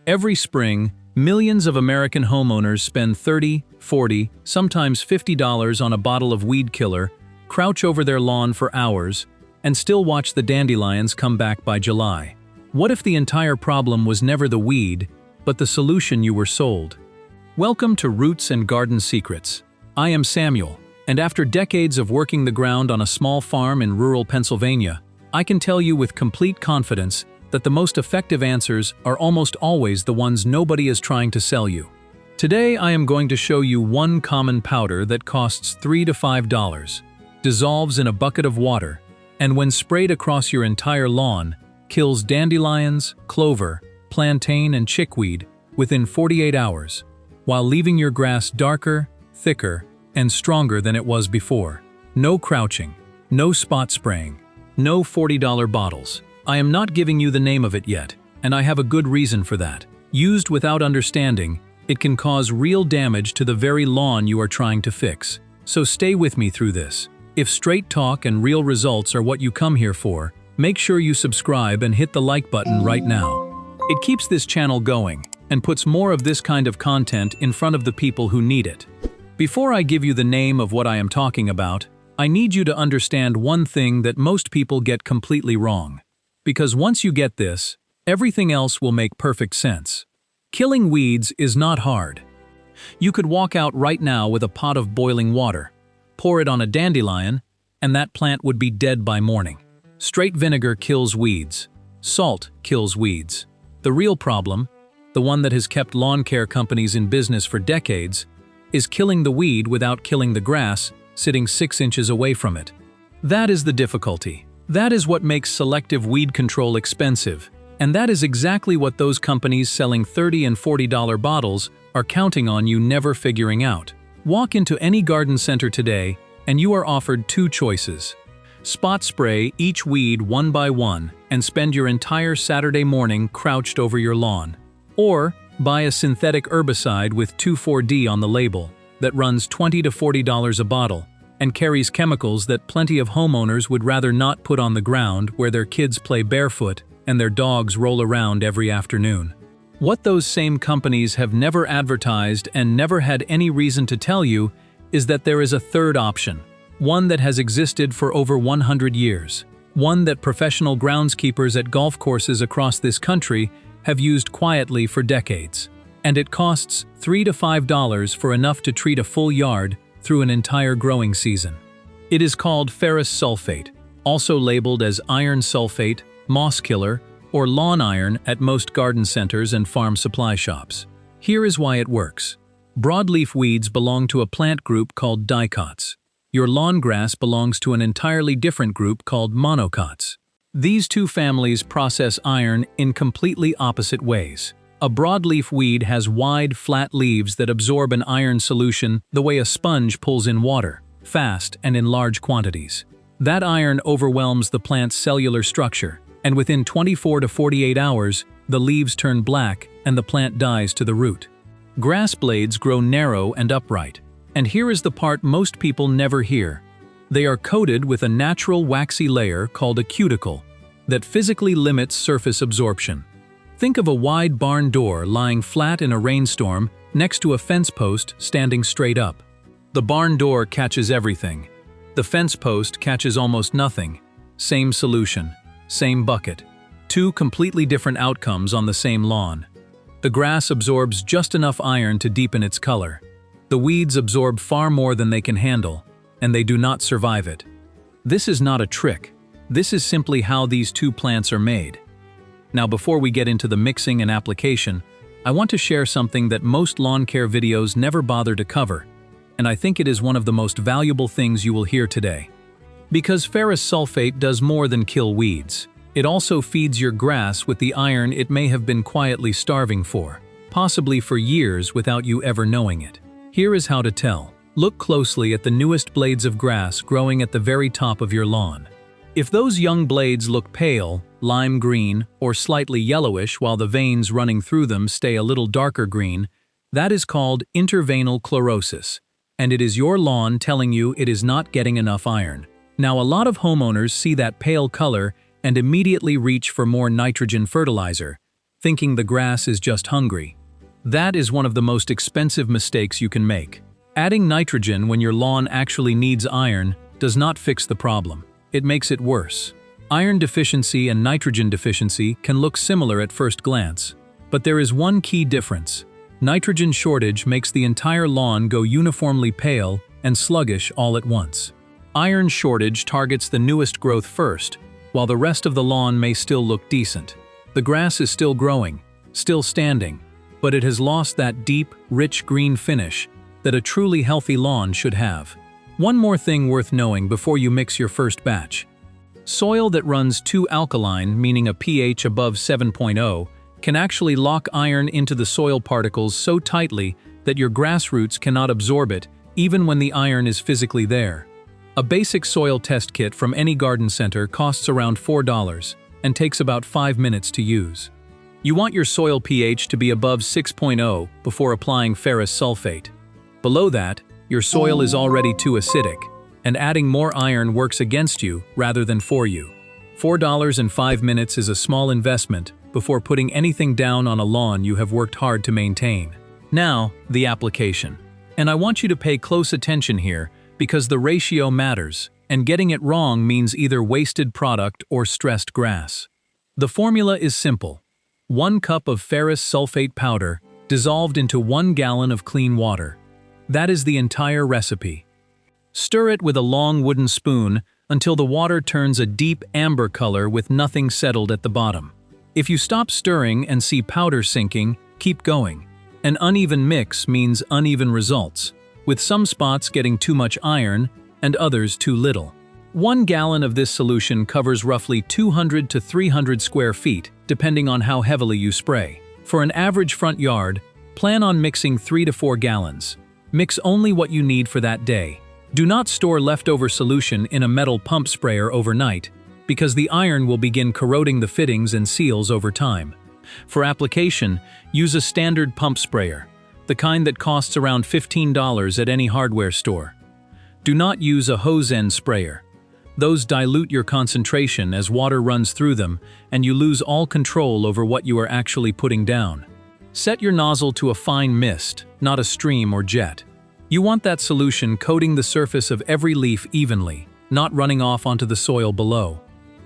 Every spring, millions of American homeowners spend $30, $40, sometimes $50 on a bottle of weed killer, crouch over their lawn for hours, and still watch the dandelions come back by July. What if the entire problem was never the weed, but the solution you were sold? Welcome to Roots and Garden Secrets. I am Samuel, and after decades of working the ground on a small farm in rural Pennsylvania, I can tell you with complete confidence that the most effective answers are almost always the ones nobody is trying to sell you. Today I am going to show you one common powder that costs $3 to $5, dissolves in a bucket of water, and when sprayed across your entire lawn, kills dandelions, clover, plantain, and chickweed within 48 hours, while leaving your grass darker, thicker, and stronger than it was before. No crouching, no spot spraying, no $40 bottles. I am not giving you the name of it yet, and I have a good reason for that. Used without understanding, it can cause real damage to the very lawn you are trying to fix. So stay with me through this. If straight talk and real results are what you come here for, make sure you subscribe and hit the like button right now. It keeps this channel going and puts more of this kind of content in front of the people who need it. Before I give you the name of what I am talking about, I need you to understand one thing that most people get completely wrong. Because once you get this, everything else will make perfect sense. Killing weeds is not hard. You could walk out right now with a pot of boiling water, pour it on a dandelion, and that plant would be dead by morning. Straight vinegar kills weeds. Salt kills weeds. The real problem, the one that has kept lawn care companies in business for decades, is killing the weed without killing the grass sitting 6 inches away from it. That is the difficulty. That is what makes selective weed control expensive, and that is exactly what those companies selling $30 and $40 bottles are counting on you never figuring out. Walk into any garden center today, and you are offered two choices. Spot spray each weed one by one and spend your entire Saturday morning crouched over your lawn. Or buy a synthetic herbicide with 2,4-D on the label that runs $20 to $40 a bottle and carries chemicals that plenty of homeowners would rather not put on the ground where their kids play barefoot and their dogs roll around every afternoon. What those same companies have never advertised and never had any reason to tell you is that there is a third option, one that has existed for over 100 years, one that professional groundskeepers at golf courses across this country have used quietly for decades. And it costs $3 to $5 for enough to treat a full yard through an entire growing season. It is called Ferrous sulfate, also labeled as iron sulfate, moss killer, or lawn iron at most garden centers and farm supply shops. Here is why it works. Broadleaf weeds belong to a plant group called dicots. Your lawn grass belongs to an entirely different group called monocots. These two families process iron in completely opposite ways. A broadleaf weed has wide, flat leaves that absorb an iron solution the way a sponge pulls in water, fast and in large quantities. That iron overwhelms the plant's cellular structure, and within 24 to 48 hours, the leaves turn black and the plant dies to the root. Grass blades grow narrow and upright, and here is the part most people never hear. They are coated with a natural waxy layer called a cuticle that physically limits surface absorption. Think of a wide barn door lying flat in a rainstorm next to a fence post standing straight up. The barn door catches everything. The fence post catches almost nothing. Same solution, same bucket. Two completely different outcomes on the same lawn. The grass absorbs just enough iron to deepen its color. The weeds absorb far more than they can handle, and they do not survive it. This is not a trick. This is simply how these two plants are made. Now, before we get into the mixing and application, I want to share something that most lawn care videos never bother to cover, and I think it is one of the most valuable things you will hear today. Because ferrous sulfate does more than kill weeds. It also feeds your grass with the iron it may have been quietly starving for, possibly for years without you ever knowing it. Here is how to tell. Look closely at the newest blades of grass growing at the very top of your lawn. If those young blades look pale, lime green, or slightly yellowish while the veins running through them stay a little darker green, that is called interveinal chlorosis, and it is your lawn telling you it is not getting enough iron. Now, a lot of homeowners see that pale color and immediately reach for more nitrogen fertilizer, thinking the grass is just hungry. That is one of the most expensive mistakes you can make. Adding nitrogen when your lawn actually needs iron does not fix the problem. It makes it worse. Iron deficiency and nitrogen deficiency can look similar at first glance, but there is one key difference. Nitrogen shortage makes the entire lawn go uniformly pale and sluggish all at once. Iron shortage targets the newest growth first, while the rest of the lawn may still look decent. The grass is still growing, still standing, but it has lost that deep, rich green finish that a truly healthy lawn should have. One more thing worth knowing before you mix your first batch. Soil that runs too alkaline, meaning a pH above 7.0, can actually lock iron into the soil particles so tightly that your grass roots cannot absorb it even when the iron is physically there. A basic soil test kit from any garden center costs around $4 and takes about 5 minutes to use. You want your soil pH to be above 6.0 before applying ferrous sulfate. Below that, your soil is already too acidic, and adding more iron works against you rather than for you. $4 and 5 minutes is a small investment before putting anything down on a lawn you have worked hard to maintain. Now, the application. And I want you to pay close attention here because the ratio matters, and getting it wrong means either wasted product or stressed grass. The formula is simple. 1 cup of ferrous sulfate powder dissolved into 1 gallon of clean water. That is the entire recipe. Stir it with a long wooden spoon until the water turns a deep amber color with nothing settled at the bottom. If you stop stirring and see powder sinking, keep going. An uneven mix means uneven results, with some spots getting too much iron and others too little. 1 gallon of this solution covers roughly 200 to 300 square feet, depending on how heavily you spray. For an average front yard, plan on mixing 3 to 4 gallons. Mix only what you need for that day. Do not store leftover solution in a metal pump sprayer overnight, because the iron will begin corroding the fittings and seals over time. For application, use a standard pump sprayer, the kind that costs around $15 at any hardware store. Do not use a hose end sprayer. Those dilute your concentration as water runs through them, and you lose all control over what you are actually putting down. Set your nozzle to a fine mist, not a stream or jet. You want that solution coating the surface of every leaf evenly, not running off onto the soil below.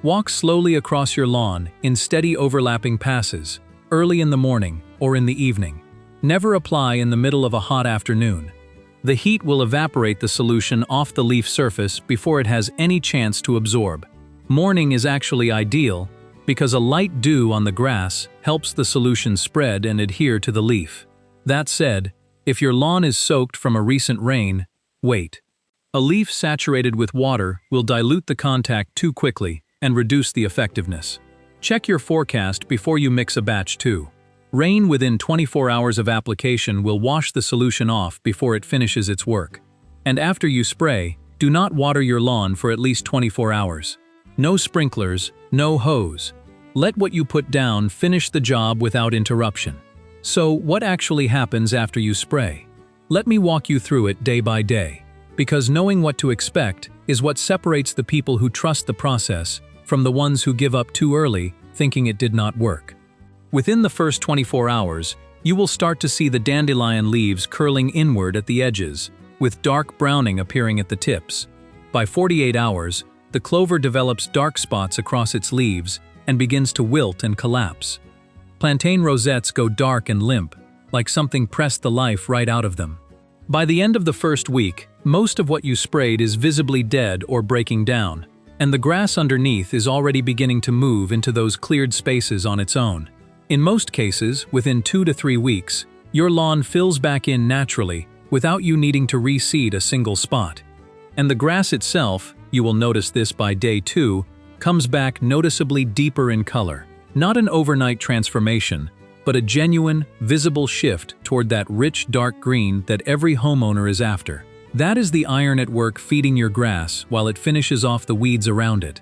Walk slowly across your lawn in steady overlapping passes, early in the morning or in the evening. Never apply in the middle of a hot afternoon. The heat will evaporate the solution off the leaf surface before it has any chance to absorb. Morning is actually ideal because a light dew on the grass helps the solution spread and adhere to the leaf. That said, if your lawn is soaked from a recent rain, wait. A leaf saturated with water will dilute the contact too quickly and reduce the effectiveness. Check your forecast before you mix a batch too. Rain within 24 hours of application will wash the solution off before it finishes its work. And after you spray, do not water your lawn for at least 24 hours. No sprinklers, no hose. Let what you put down finish the job without interruption. So, what actually happens after you spray? Let me walk you through it day by day, because knowing what to expect is what separates the people who trust the process from the ones who give up too early, thinking it did not work. Within the first 24 hours, you will start to see the dandelion leaves curling inward at the edges, with dark browning appearing at the tips. By 48 hours, the clover develops dark spots across its leaves and begins to wilt and collapse. Plantain rosettes go dark and limp, like something pressed the life right out of them. By the end of the first week, most of what you sprayed is visibly dead or breaking down, and the grass underneath is already beginning to move into those cleared spaces on its own. In most cases, within 2 to 3 weeks, your lawn fills back in naturally without you needing to reseed a single spot. And the grass itself, you will notice this by day 2, comes back noticeably deeper in color. Not an overnight transformation, but a genuine, visible shift toward that rich dark green that every homeowner is after. That is the iron at work feeding your grass while it finishes off the weeds around it.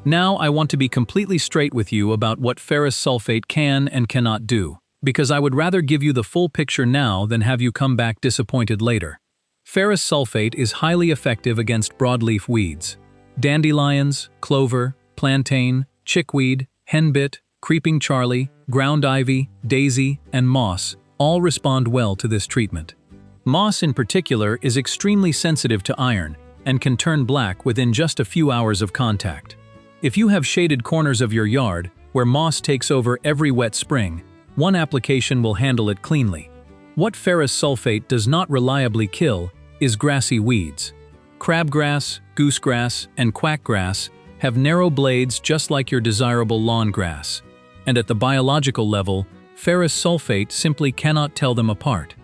Now I want to be completely straight with you about what ferrous sulfate can and cannot do, because I would rather give you the full picture now than have you come back disappointed later. Ferrous sulfate is highly effective against broadleaf weeds. Dandelions, clover, plantain, chickweed, henbit, creeping Charlie, ground ivy, daisy, and moss all respond well to this treatment. Moss in particular is extremely sensitive to iron and can turn black within just a few hours of contact. If you have shaded corners of your yard where moss takes over every wet spring, one application will handle it cleanly. What ferrous sulfate does not reliably kill is grassy weeds. Crabgrass, goosegrass, and quackgrass have narrow blades just like your desirable lawn grass, and at the biological level, ferrous sulfate simply cannot tell them apart.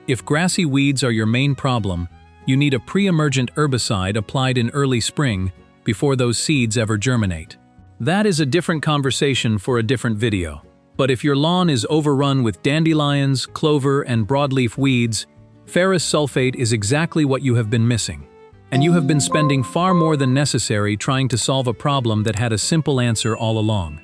If grassy weeds are your main problem, you need a pre-emergent herbicide applied in early spring before those seeds ever germinate. That is a different conversation for a different video. But if your lawn is overrun with dandelions, clover, and broadleaf weeds, ferrous sulfate is exactly what you have been missing. And you have been spending far more than necessary trying to solve a problem that had a simple answer all along.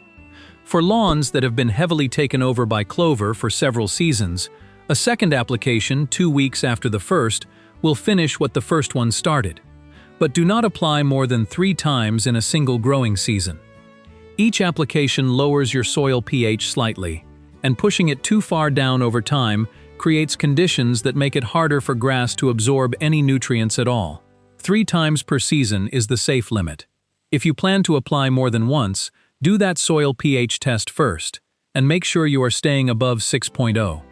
For lawns that have been heavily taken over by clover for several seasons, a second application 2 weeks after the first will finish what the first one started. But do not apply more than 3 times in a single growing season. Each application lowers your soil pH slightly, and pushing it too far down over time creates conditions that make it harder for grass to absorb any nutrients at all. 3 times per season is the safe limit. If you plan to apply more than once, do that soil pH test first, and make sure you are staying above 6.0.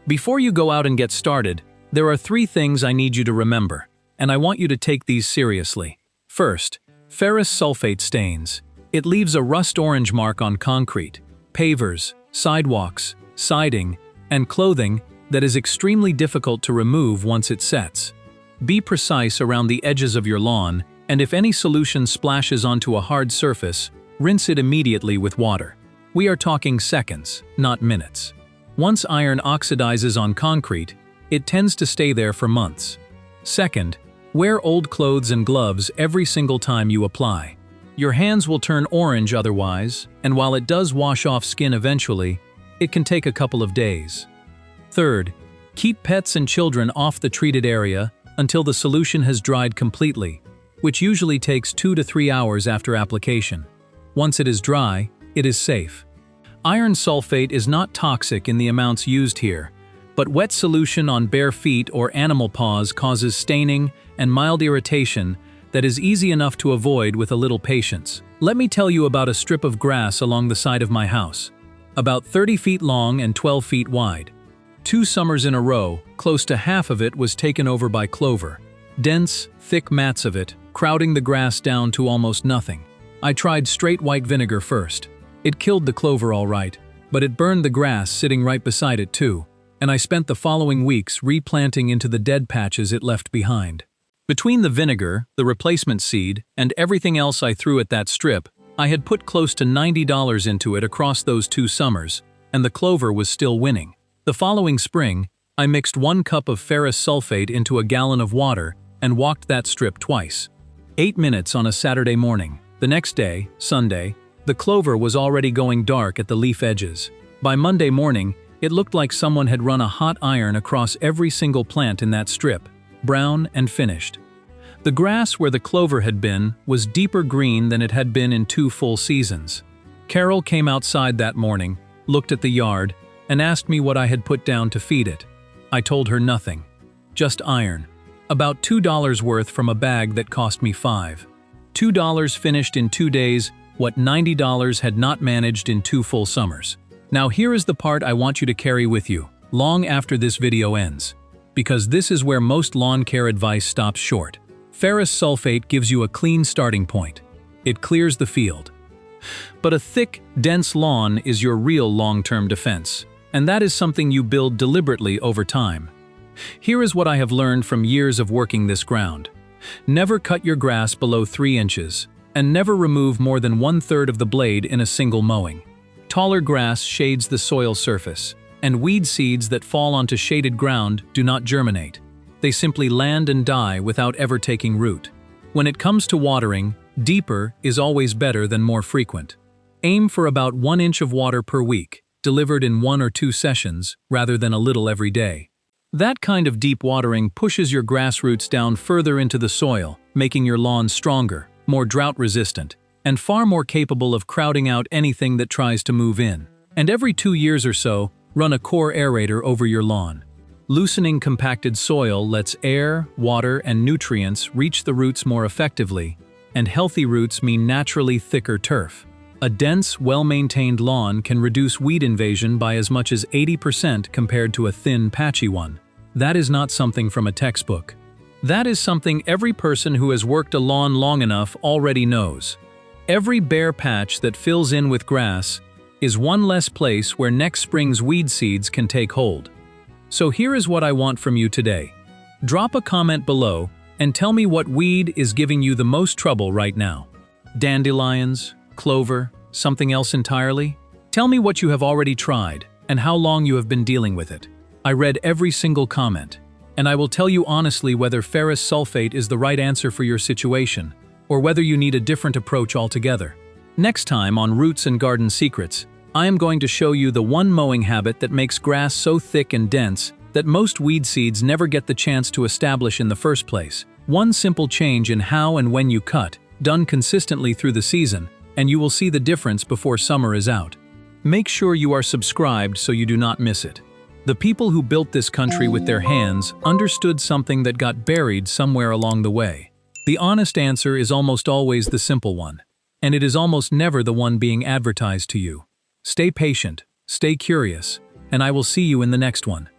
Before you go out and get started, there are 3 things I need you to remember, and I want you to take these seriously. First, ferrous sulfate stains. It leaves a rust-orange mark on concrete, pavers, sidewalks, siding, and clothing that is extremely difficult to remove once it sets. Be precise around the edges of your lawn, and if any solution splashes onto a hard surface, rinse it immediately with water. We are talking seconds, not minutes. Once iron oxidizes on concrete, it tends to stay there for months. Second, wear old clothes and gloves every single time you apply. Your hands will turn orange otherwise, and while it does wash off skin eventually, it can take a couple of days. Third, keep pets and children off the treated area until the solution has dried completely, which usually takes 2 to 3 hours after application. Once it is dry, it is safe. Iron sulfate is not toxic in the amounts used here, but wet solution on bare feet or animal paws causes staining and mild irritation that is easy enough to avoid with a little patience. Let me tell you about a strip of grass along the side of my house, about 30 feet long and 12 feet wide. 2 summers in a row, close to half of it was taken over by clover. Dense, thick mats of it, crowding the grass down to almost nothing. I tried straight white vinegar first. It killed the clover all right, but it burned the grass sitting right beside it too, and I spent the following weeks replanting into the dead patches it left behind. Between the vinegar, the replacement seed, and everything else I threw at that strip, I had put close to $90 into it across those 2 summers, and the clover was still winning. The following spring, I mixed 1 cup of ferrous sulfate into a gallon of water and walked that strip twice. 8 minutes on a Saturday morning. The next day, Sunday, the clover was already going dark at the leaf edges. By Monday morning, it looked like someone had run a hot iron across every single plant in that strip, brown and finished. The grass where the clover had been was deeper green than it had been in 2 full seasons. Carol came outside that morning, looked at the yard, and asked me what I had put down to feed it. I told her nothing. Just iron. About $2 worth from a bag that cost me $5. $2 finished in 2 days what $90 had not managed in 2 full summers. Now here is the part I want you to carry with you, long after this video ends. Because this is where most lawn care advice stops short. Ferrous sulfate gives you a clean starting point. It clears the field. But a thick, dense lawn is your real long-term defense, and that is something you build deliberately over time. Here is what I have learned from years of working this ground. Never cut your grass below 3 inches, and never remove more than 1/3 of the blade in a single mowing. Taller grass shades the soil surface, and weed seeds that fall onto shaded ground do not germinate. They simply land and die without ever taking root. When it comes to watering, deeper is always better than more frequent. Aim for about 1 inch of water per week, delivered in 1 or 2 sessions, rather than a little every day. That kind of deep watering pushes your grass roots down further into the soil, making your lawn stronger, more drought-resistant, and far more capable of crowding out anything that tries to move in. And every 2 years or so, run a core aerator over your lawn. Loosening compacted soil lets air, water, and nutrients reach the roots more effectively, and healthy roots mean naturally thicker turf. A dense, well-maintained lawn can reduce weed invasion by as much as 80% compared to a thin, patchy one. That is not something from a textbook. That is something every person who has worked a lawn long enough already knows. Every bare patch that fills in with grass is one less place where next spring's weed seeds can take hold. So here is what I want from you today. Drop a comment below and tell me what weed is giving you the most trouble right now. Dandelions, clover, something else entirely? Tell me what you have already tried and how long you have been dealing with it. I read every single comment, and I will tell you honestly whether ferrous sulfate is the right answer for your situation, or whether you need a different approach altogether. Next time on Roots and Garden Secrets, I am going to show you the one mowing habit that makes grass so thick and dense that most weed seeds never get the chance to establish in the first place. One simple change in how and when you cut, done consistently through the season, and you will see the difference before summer is out. Make sure you are subscribed so you do not miss it. The people who built this country with their hands understood something that got buried somewhere along the way. The honest answer is almost always the simple one, and it is almost never the one being advertised to you. Stay patient, stay curious, and I will see you in the next one.